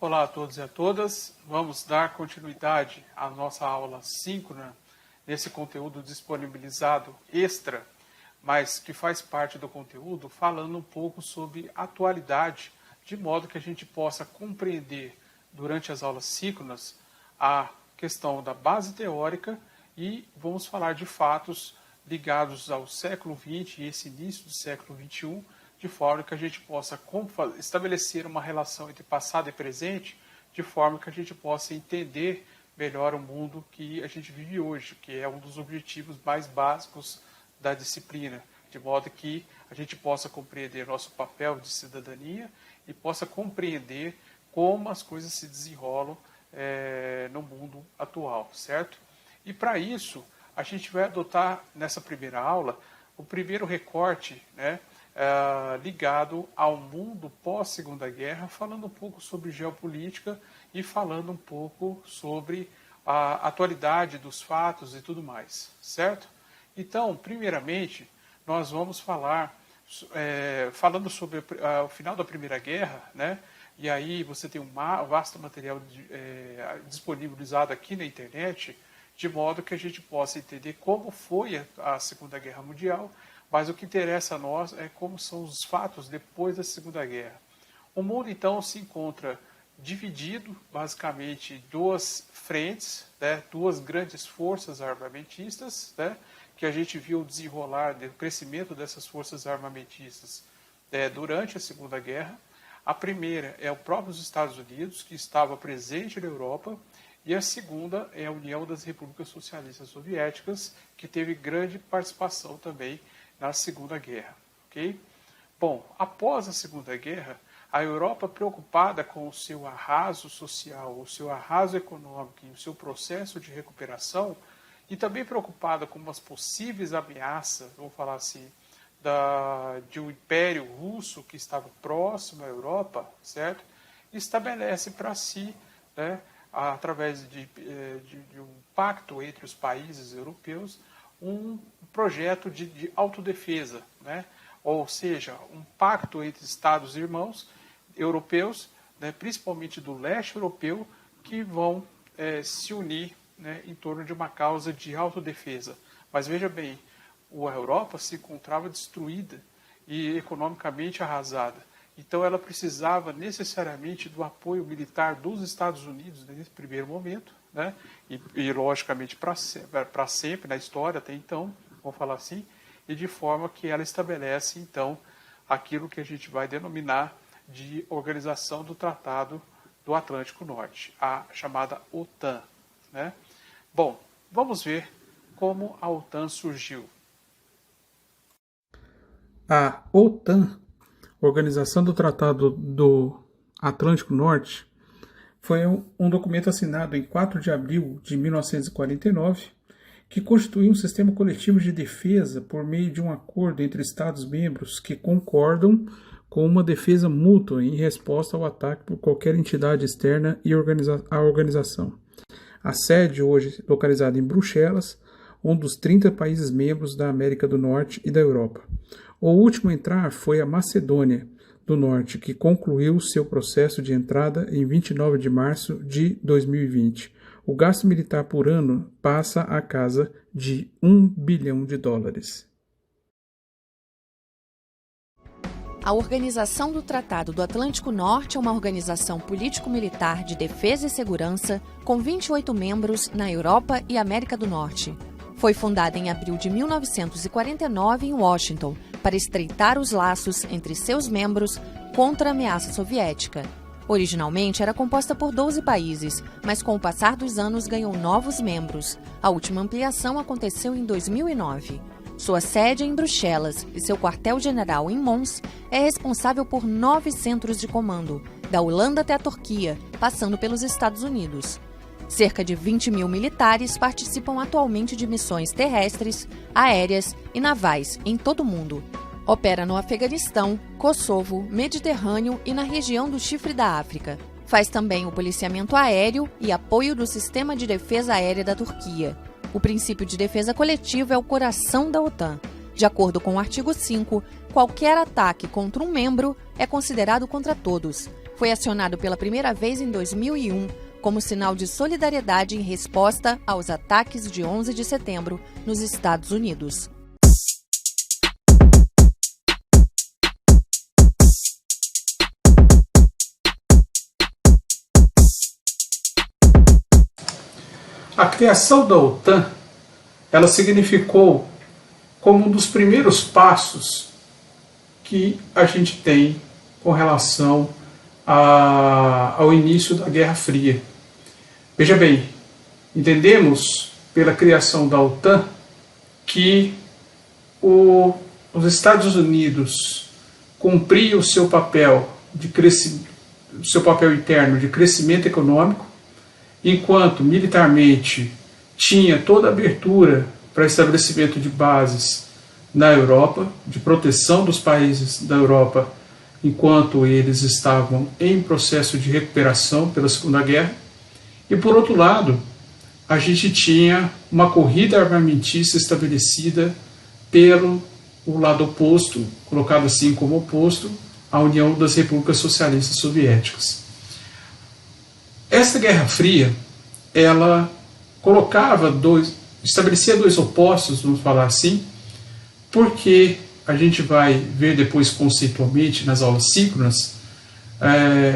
Olá a todos e a todas. Vamos dar continuidade à nossa aula síncrona nesse conteúdo disponibilizado extra, mas que faz parte do conteúdo, falando um pouco sobre atualidade, de modo que a gente possa compreender durante as aulas síncronas a questão da base teórica e vamos falar de fatos ligados ao século XX e esse início do século XXI, de forma que a gente possa estabelecer uma relação entre passado e presente, de forma que a gente possa entender melhor o mundo que a gente vive hoje, que é um dos objetivos mais básicos da disciplina, de modo que a gente possa compreender nosso papel de cidadania e possa compreender como as coisas se desenrolam no mundo atual, certo? E para isso, a gente vai adotar nessa primeira aula o primeiro recorte, ligado ao mundo pós-Segunda Guerra, falando um pouco sobre geopolítica e falando um pouco sobre a atualidade dos fatos e tudo mais, certo? Então, primeiramente, nós vamos falar, falando sobre o final da Primeira Guerra, e aí você tem um vasto material disponibilizado aqui na internet, de modo que a gente possa entender como foi a Segunda Guerra Mundial, mas o que interessa a nós é como são os fatos depois da Segunda Guerra. O mundo, então, se encontra dividido, basicamente, em duas frentes, duas grandes forças armamentistas, que a gente viu desenrolar o crescimento dessas forças armamentistas durante a Segunda Guerra. A primeira é o próprio Estados Unidos, que estava presente na Europa, e a segunda é a União das Repúblicas Socialistas Soviéticas, que teve grande participação também na Segunda Guerra. Okay? Bom, após a Segunda Guerra, a Europa, preocupada com o seu arraso social, o seu arraso econômico e o seu processo de recuperação, e também preocupada com as possíveis ameaças, vamos falar assim, de um império russo que estava próximo à Europa, certo? Estabelece para si, através de um pacto entre os países europeus, um projeto de autodefesa, ou seja, um pacto entre Estados irmãos europeus, principalmente do leste europeu, que vão se unir em torno de uma causa de autodefesa. Mas veja bem, a Europa se encontrava destruída e economicamente arrasada. Então ela precisava necessariamente do apoio militar dos Estados Unidos nesse primeiro momento, e logicamente para sempre na história até então, vamos falar assim, e de forma que ela estabelece então aquilo que a gente vai denominar de Organização do Tratado do Atlântico Norte, a chamada OTAN. Bom, vamos ver como a OTAN surgiu. A OTAN, Organização do Tratado do Atlântico Norte, foi um documento assinado em 4 de abril de 1949, que constitui um sistema coletivo de defesa por meio de um acordo entre Estados-membros que concordam com uma defesa mútua em resposta ao ataque por qualquer entidade externa à organização. A sede, hoje localizada em Bruxelas, um dos 30 países membros da América do Norte e da Europa. O último a entrar foi a Macedônia do Norte, que concluiu seu processo de entrada em 29 de março de 2020. O gasto militar por ano passa a casa de $1 bilhão. A Organização do Tratado do Atlântico Norte é uma organização político-militar de defesa e segurança com 28 membros na Europa e América do Norte. Foi fundada em abril de 1949 em Washington para estreitar os laços entre seus membros contra a ameaça soviética. Originalmente era composta por 12 países, mas com o passar dos anos ganhou novos membros. A última ampliação aconteceu em 2009. Sua sede é em Bruxelas e seu quartel-general em Mons é responsável por 9 centros de comando, da Holanda até a Turquia, passando pelos Estados Unidos. Cerca de 20 mil militares participam atualmente de missões terrestres, aéreas e navais em todo o mundo. Opera no Afeganistão, Kosovo, Mediterrâneo e na região do Chifre da África. Faz também o policiamento aéreo e apoio do Sistema de Defesa Aérea da Turquia. O princípio de defesa coletiva é o coração da OTAN. De acordo com o artigo 5, qualquer ataque contra um membro é considerado contra todos. foi acionado pela primeira vez em 2001 como sinal de solidariedade em resposta aos ataques de 11 de setembro nos Estados Unidos. A criação da OTAN, ela significou como um dos primeiros passos que a gente tem com relação ao início da Guerra Fria. Veja bem, entendemos pela criação da OTAN que os Estados Unidos cumpriam o seu papel interno de crescimento econômico, enquanto militarmente tinha toda a abertura para estabelecimento de bases na Europa, de proteção dos países da Europa, enquanto eles estavam em processo de recuperação pela Segunda Guerra. E, por outro lado, a gente tinha uma corrida armamentista estabelecida pelo lado oposto, colocado assim como oposto, à União das Repúblicas Socialistas Soviéticas. Esta Guerra Fria, ela estabelecia dois opostos, vamos falar assim, porque a gente vai ver depois conceitualmente nas aulas síncronas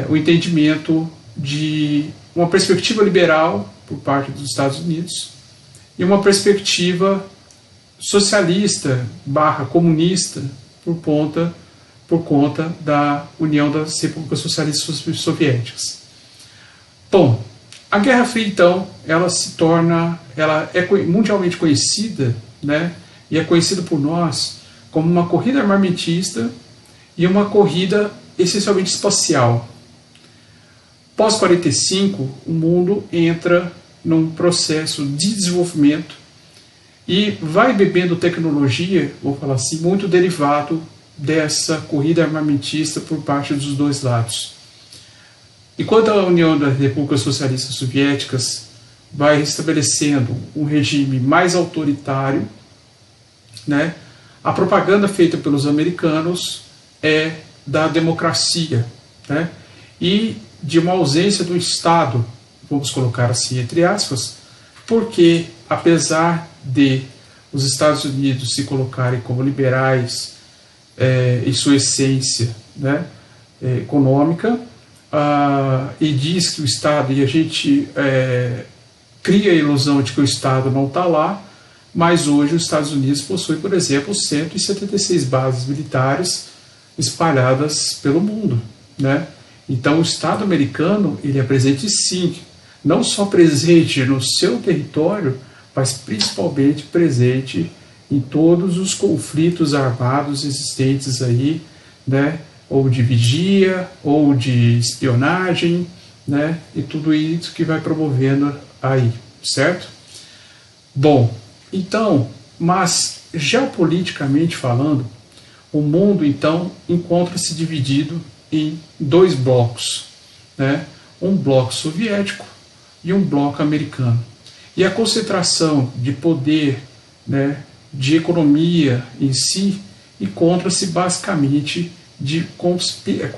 o entendimento de uma perspectiva liberal por parte dos Estados Unidos e uma perspectiva socialista / comunista por conta da União das Repúblicas Socialistas Soviéticas. Bom, a Guerra Fria, então, ela é mundialmente conhecida, né, e é conhecida por nós como uma corrida armamentista e uma corrida essencialmente espacial. Pós-45, o mundo entra num processo de desenvolvimento e vai bebendo tecnologia, vou falar assim, muito derivado dessa corrida armamentista por parte dos dois lados. Enquanto a União das Repúblicas Socialistas Soviéticas vai estabelecendo um regime mais autoritário, né, a propaganda feita pelos americanos é da democracia, né, e de uma ausência do Estado, vamos colocar assim entre aspas, porque apesar de os Estados Unidos se colocarem como liberais em sua essência, né, econômica, e diz que o Estado, e a gente cria a ilusão de que o Estado não está lá, mas hoje os Estados Unidos possuem, por exemplo, 176 bases militares espalhadas pelo mundo, né? Então o Estado americano, ele é presente sim, não só presente no seu território, mas principalmente presente em todos os conflitos armados existentes aí, né? Ou de vigia, ou de espionagem, né? E tudo isso que vai promovendo aí, certo? Bom, então, mas geopoliticamente falando, o mundo então encontra-se dividido em dois blocos, né? Um bloco soviético e um bloco americano. E a concentração de poder, né, de economia em si encontra-se basicamente com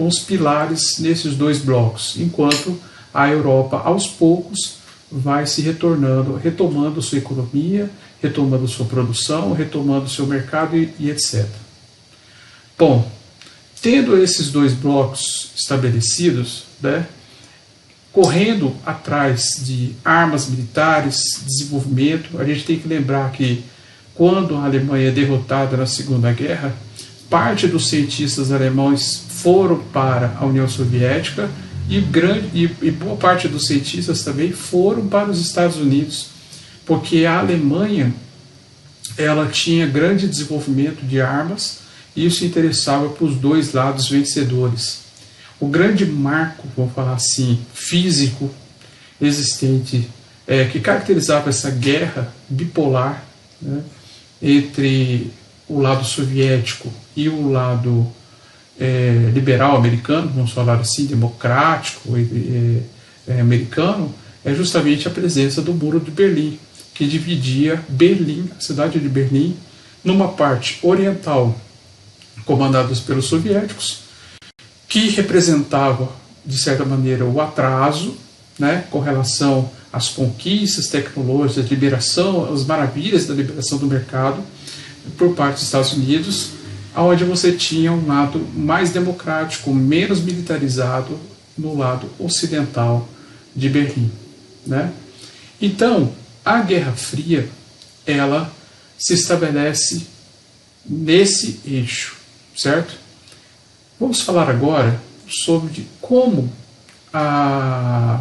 os pilares nesses dois blocos, enquanto a Europa, aos poucos, vai se retomando sua economia, retomando sua produção, retomando seu mercado e etc. Bom, tendo esses dois blocos estabelecidos, né, correndo atrás de armas militares, desenvolvimento, a gente tem que lembrar que quando a Alemanha é derrotada na Segunda Guerra, parte dos cientistas alemães foram para a União Soviética e boa parte dos cientistas também foram para os Estados Unidos, porque a Alemanha ela tinha grande desenvolvimento de armas e isso interessava para os dois lados vencedores. O grande marco, vamos falar assim, físico existente, que caracterizava essa guerra bipolar, né, entre o lado soviético e o lado liberal americano, vamos falar assim, democrático americano, é justamente a presença do Muro de Berlim, que dividia Berlim, a cidade de Berlim, numa parte oriental, comandada pelos soviéticos, que representava de certa maneira, o atraso, né, com relação às conquistas tecnológicas, liberação, as maravilhas da liberação do mercado por parte dos Estados Unidos, onde você tinha um lado mais democrático, menos militarizado no lado ocidental de Berlim, né? Então, a Guerra Fria, ela se estabelece nesse eixo, certo? Vamos falar agora sobre como a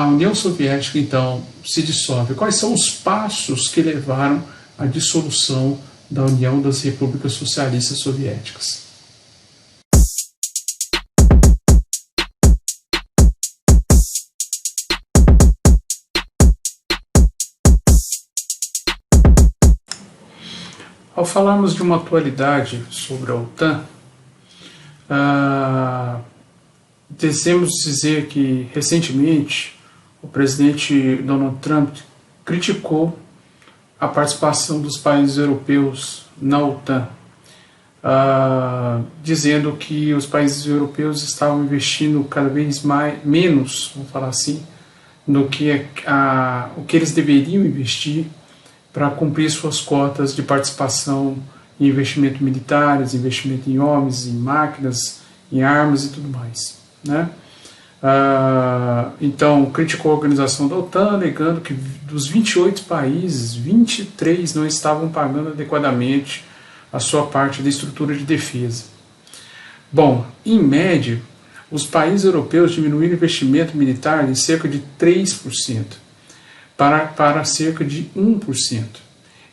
União Soviética, então, se dissolve. Quais são os passos que levaram à dissolução da União das Repúblicas Socialistas Soviéticas? Ao falarmos de uma atualidade sobre a OTAN, devemos dizer que, recentemente, o presidente Donald Trump criticou a participação dos países europeus na OTAN, dizendo que os países europeus estavam investindo cada vez menos, vamos falar assim, no que o que eles deveriam investir para cumprir suas cotas de participação em investimento militares, investimento em homens, em máquinas, em armas e tudo mais, né? Então, criticou a organização da OTAN, alegando que dos 28 países, 23 não estavam pagando adequadamente a sua parte da estrutura de defesa. Bom, em média, os países europeus diminuíram o investimento militar em cerca de 3%. Para cerca de 1%.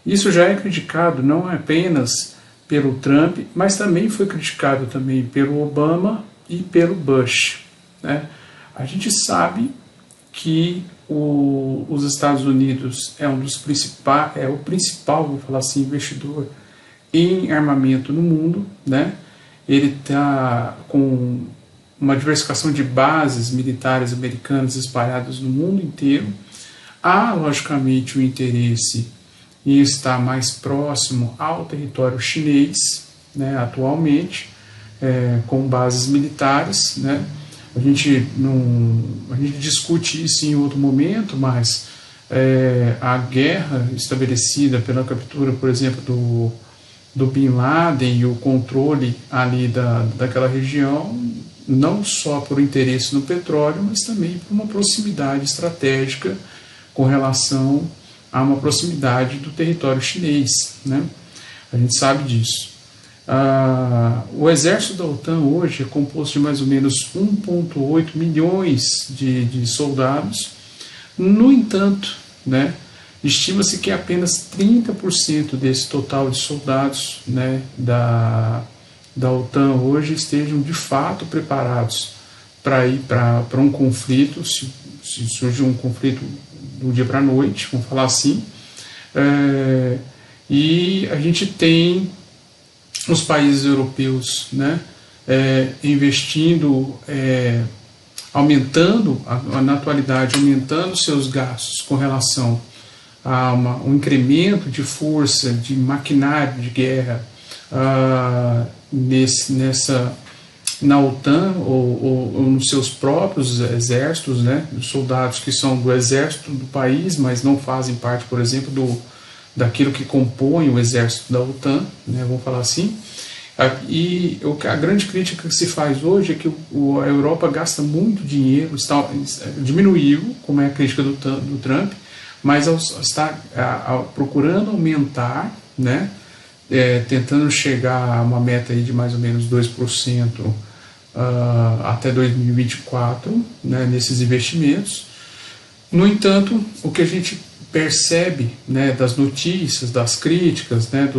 Isso já é criticado não apenas pelo Trump, mas também foi criticado também pelo Obama e pelo Bush, né? A gente sabe que os Estados Unidos é o principal, vou falar assim, investidor em armamento no mundo, né? Ele está com uma diversificação de bases militares americanas espalhadas no mundo inteiro. Há, logicamente, o interesse em estar mais próximo ao território chinês, né, atualmente, com bases militares, né? A gente discute isso em outro momento, mas a guerra estabelecida pela captura, por exemplo, do Bin Laden e o controle ali daquela região, não só por interesse no petróleo, mas também por uma proximidade estratégica com relação a uma proximidade do território chinês, né? A gente sabe disso. O exército da OTAN hoje é composto de mais ou menos 1,8 milhões de soldados. No entanto, né, estima-se que apenas 30% desse total de soldados, né, da OTAN hoje estejam de fato preparados para ir para um conflito, se surgir um conflito do dia para a noite, vamos falar assim. E a gente tem os países europeus, né, investindo, aumentando, na atualidade, aumentando seus gastos com relação a um incremento de força, de maquinário de guerra na OTAN ou nos seus próprios exércitos, né, soldados que são do exército do país, mas não fazem parte, por exemplo, daquilo que compõe o exército da OTAN, né, vamos falar assim. E a grande crítica que se faz hoje é que a Europa gasta muito dinheiro, diminuiu, como é a crítica do Trump, mas está procurando aumentar, né, tentando chegar a uma meta aí de mais ou menos 2% até 2024, né, nesses investimentos. No entanto, o que a gente percebe, né, das notícias, das críticas, né,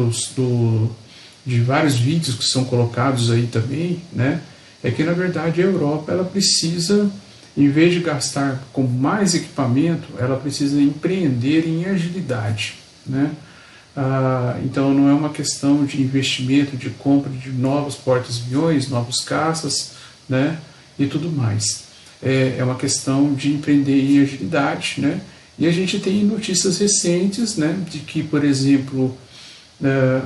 de vários vídeos que são colocados aí também, né, é que na verdade a Europa ela precisa, em vez de gastar com mais equipamento, ela precisa empreender em agilidade, né? Então não é uma questão de investimento, de compra de novos porta-aviões, novos caças, né, e tudo mais. É uma questão de empreender em agilidade, né? E a gente tem notícias recentes, né, de que, por exemplo,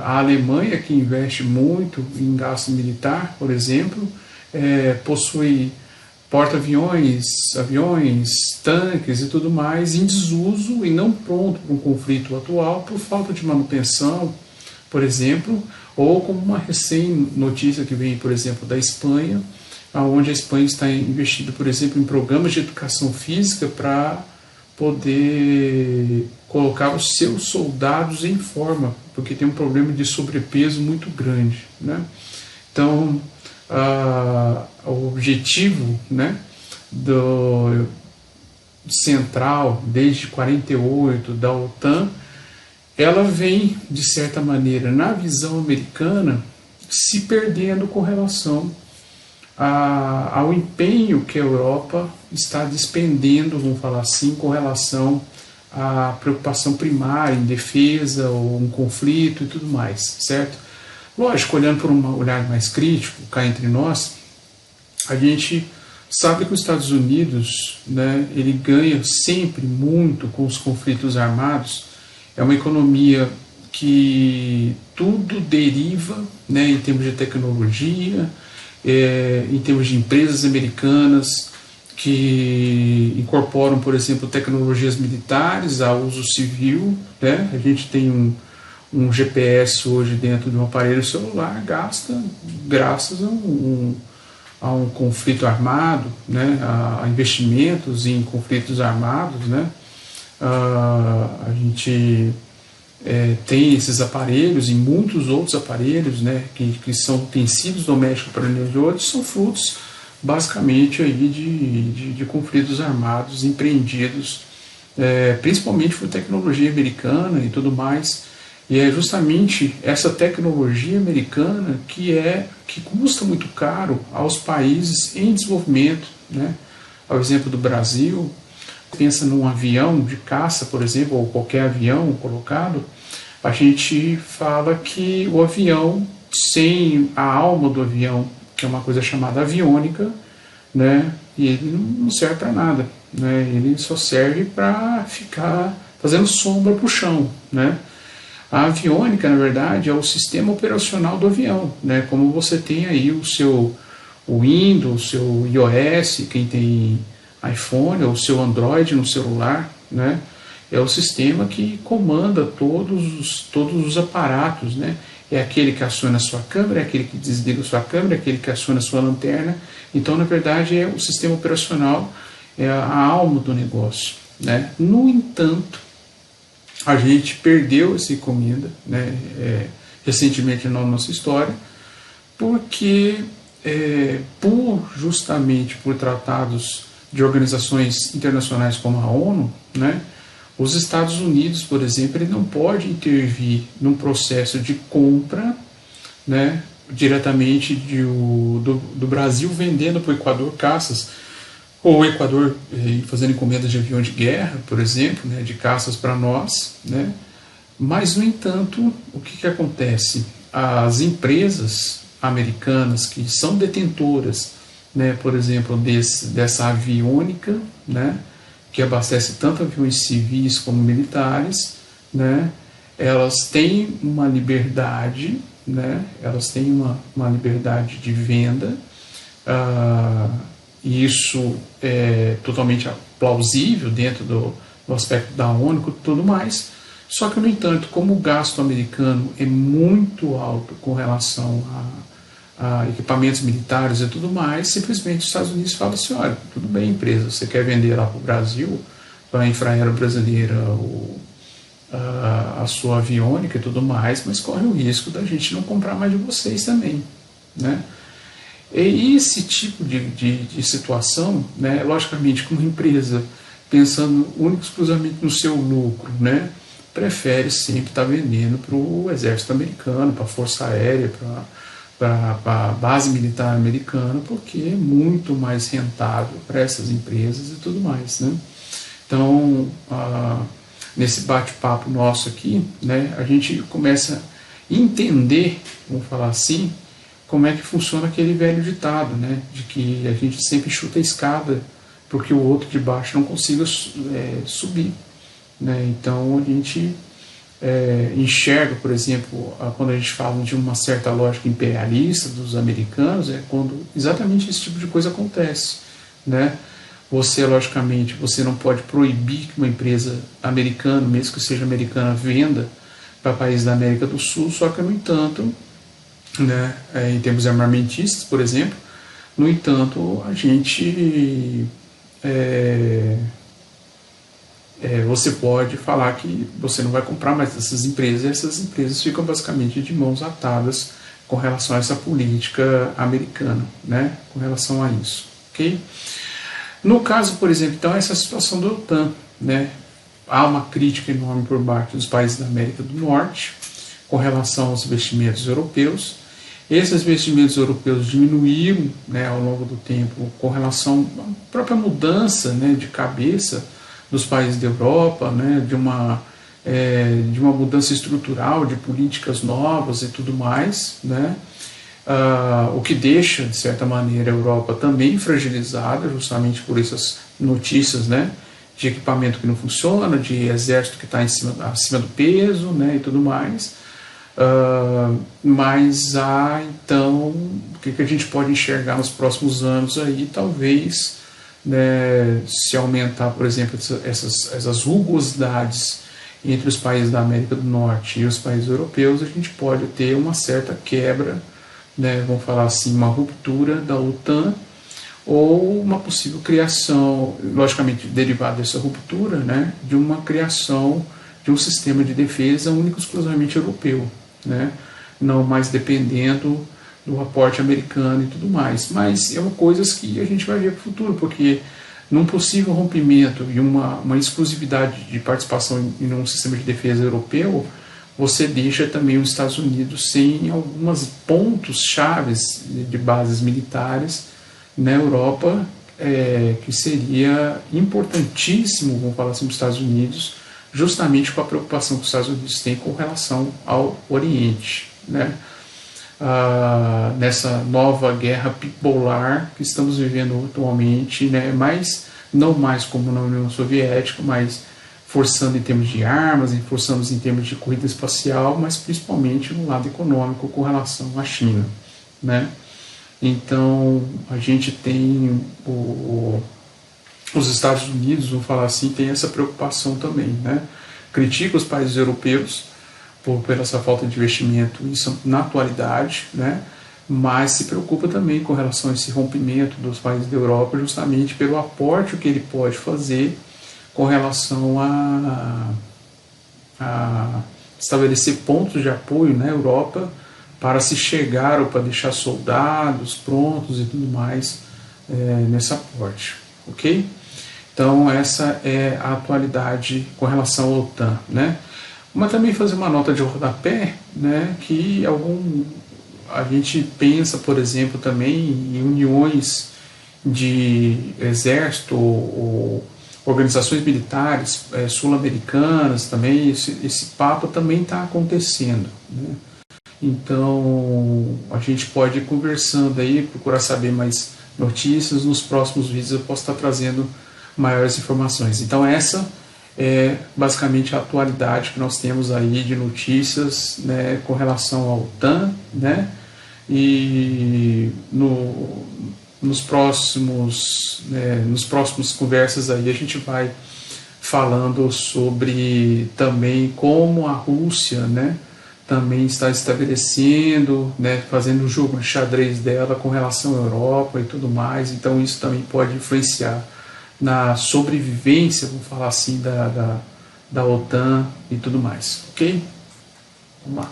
a Alemanha, que investe muito em gasto militar, por exemplo, possui porta-aviões, aviões, tanques e tudo mais em desuso e não pronto para um conflito atual por falta de manutenção, por exemplo, ou como uma recém-notícia que vem, por exemplo, da Espanha, onde a Espanha está investindo, por exemplo, em programas de educação física para poder colocar os seus soldados em forma, porque tem um problema de sobrepeso muito grande, né? Então, o objetivo, né, do central, desde 48, da OTAN, ela vem, de certa maneira, na visão americana, se perdendo com relação ao empenho que a Europa está despendendo, vamos falar assim, com relação à preocupação primária em defesa ou um conflito e tudo mais, certo? Lógico, olhando por um olhar mais crítico, cá entre nós, a gente sabe que os Estados Unidos, né, ele ganha sempre muito com os conflitos armados. É uma economia que tudo deriva, né, em termos de tecnologia, em termos de empresas americanas que incorporam, por exemplo, tecnologias militares a uso civil, né? A gente tem um GPS hoje dentro de um aparelho celular, gasta graças a um conflito armado, né? A investimentos em conflitos armados, né? A gente tem esses aparelhos e muitos outros aparelhos, né, que são utensílios domésticos para de hoje, são frutos basicamente aí de conflitos armados empreendidos, principalmente por tecnologia americana e tudo mais. E é justamente essa tecnologia americana que custa muito caro aos países em desenvolvimento, né? Ao exemplo do Brasil, pensa num avião de caça, por exemplo, ou qualquer avião colocado, a gente fala que o avião, sem a alma do avião, que é uma coisa chamada aviônica, né, e ele não serve para nada, né, ele só serve para ficar fazendo sombra para o chão, né. A aviônica, na verdade, é o sistema operacional do avião, né, como você tem aí o Windows, o seu iOS, quem tem iPhone, ou o seu Android no celular, né, é o sistema que comanda todos os aparatos, né, é aquele que aciona a sua câmera, é aquele que desliga a sua câmera, é aquele que aciona a sua lanterna. Então, na verdade, é o sistema operacional, é a alma do negócio, né. No entanto, a gente perdeu essa encomenda, né, recentemente na nossa história, porque justamente por tratados de organizações internacionais como a ONU, né, os Estados Unidos, por exemplo, ele não pode intervir num processo de compra, né, diretamente do Brasil vendendo para o Equador caças, ou o Equador fazendo encomendas de avião de guerra, por exemplo, né, de caças para nós, né. Mas, no entanto, o que acontece? As empresas americanas que são detentoras, né, por exemplo, dessa aviônica, né, que abastece tanto aviões civis como militares, né, elas têm uma liberdade, né, elas têm uma liberdade de venda, e isso é totalmente plausível dentro do aspecto da ONU e tudo mais, só que, no entanto, como o gasto americano é muito alto com relação a equipamentos militares e tudo mais, simplesmente os Estados Unidos falam assim, olha, tudo bem, empresa, você quer vender lá para o Brasil, para a Infraero brasileira, a sua aviônica e tudo mais, mas corre o risco da gente não comprar mais de vocês também, né? E esse tipo de situação, né, logicamente, como empresa, pensando única e exclusivamente no seu lucro, né, prefere sempre estar vendendo para o exército americano, para a força aérea, para a base militar americana, porque é muito mais rentável para essas empresas e tudo mais, né? Então, nesse bate-papo nosso aqui, né, a gente começa a entender, vamos falar assim, como é que funciona aquele velho ditado, né, de que a gente sempre chuta a escada porque o outro de baixo não consiga subir, né? Então, a gente enxerga, por exemplo, quando a gente fala de uma certa lógica imperialista dos americanos, é quando exatamente esse tipo de coisa acontece, né? Você, logicamente, você não pode proibir que uma empresa americana, mesmo que seja americana, venda para países da América do Sul, só que, no entanto, né, em termos armamentistas, por exemplo, no entanto, a gente você pode falar que você não vai comprar mais dessas empresas, e essas empresas ficam basicamente de mãos atadas com relação a essa política americana, né, com relação a isso, ok? No caso, por exemplo, então, essa situação da OTAN, né, há uma crítica enorme por parte dos países da América do Norte com relação aos investimentos europeus. Esses investimentos europeus diminuíram, né, ao longo do tempo com relação à própria mudança, né, de cabeça dos países da Europa, né, de uma mudança estrutural, de políticas novas e tudo mais, né, o que deixa, de certa maneira, a Europa também fragilizada, justamente por essas notícias, né, de equipamento que não funciona, de exército que está acima do peso, né, e tudo mais. Mas há, então, o que a gente pode enxergar nos próximos anos aí, talvez, né, se aumentar, por exemplo, essas rugosidades entre os países da América do Norte e os países europeus, a gente pode ter uma certa quebra, né, vamos falar assim, uma ruptura da OTAN, ou uma possível criação, logicamente derivada dessa ruptura, né, de uma criação de um sistema de defesa único e exclusivamente europeu, né, não mais dependendo do aporte americano e tudo mais. Mas é uma coisa que a gente vai ver para o futuro, porque num possível rompimento e uma exclusividade de participação em um sistema de defesa europeu, você deixa também os Estados Unidos sem alguns pontos chaves de bases militares na Europa, que seria importantíssimo, vamos falar assim, para os Estados Unidos, justamente com a preocupação que os Estados Unidos têm com relação ao Oriente, né? Nessa nova guerra bipolar que estamos vivendo atualmente, né? Mas não mais como na União Soviética, mas forçando em termos de armas, forçando em termos de corrida espacial, mas principalmente no lado econômico com relação à China, né? Então, a gente tem os Estados Unidos, vamos falar assim, tem essa preocupação também, né? Critica os países europeus por essa falta de investimento, isso na atualidade, né? Mas se preocupa também com relação a esse rompimento dos países da Europa, justamente pelo aporte que ele pode fazer com relação a estabelecer pontos de apoio na Europa para se chegar ou para deixar soldados prontos e tudo mais nesse aporte, ok? Então essa é a atualidade com relação à OTAN, né? Mas também fazer uma nota de rodapé, né, que a gente pensa, por exemplo, também em uniões de exército ou organizações militares sul-americanas também, esse papo também está acontecendo, né? Então a gente pode ir conversando aí, procurar saber mais notícias. Nos próximos vídeos eu posso estar trazendo maiores informações. Então essa é basicamente a atualidade que nós temos aí de notícias, né, com relação ao OTAN, né? E nos próximos conversas aí a gente vai falando sobre também como a Rússia, né, também está estabelecendo, né, fazendo o jogo de xadrez dela com relação à Europa e tudo mais. Então isso também pode influenciar na sobrevivência, vamos falar assim, da OTAN e tudo mais, ok? Vamos lá.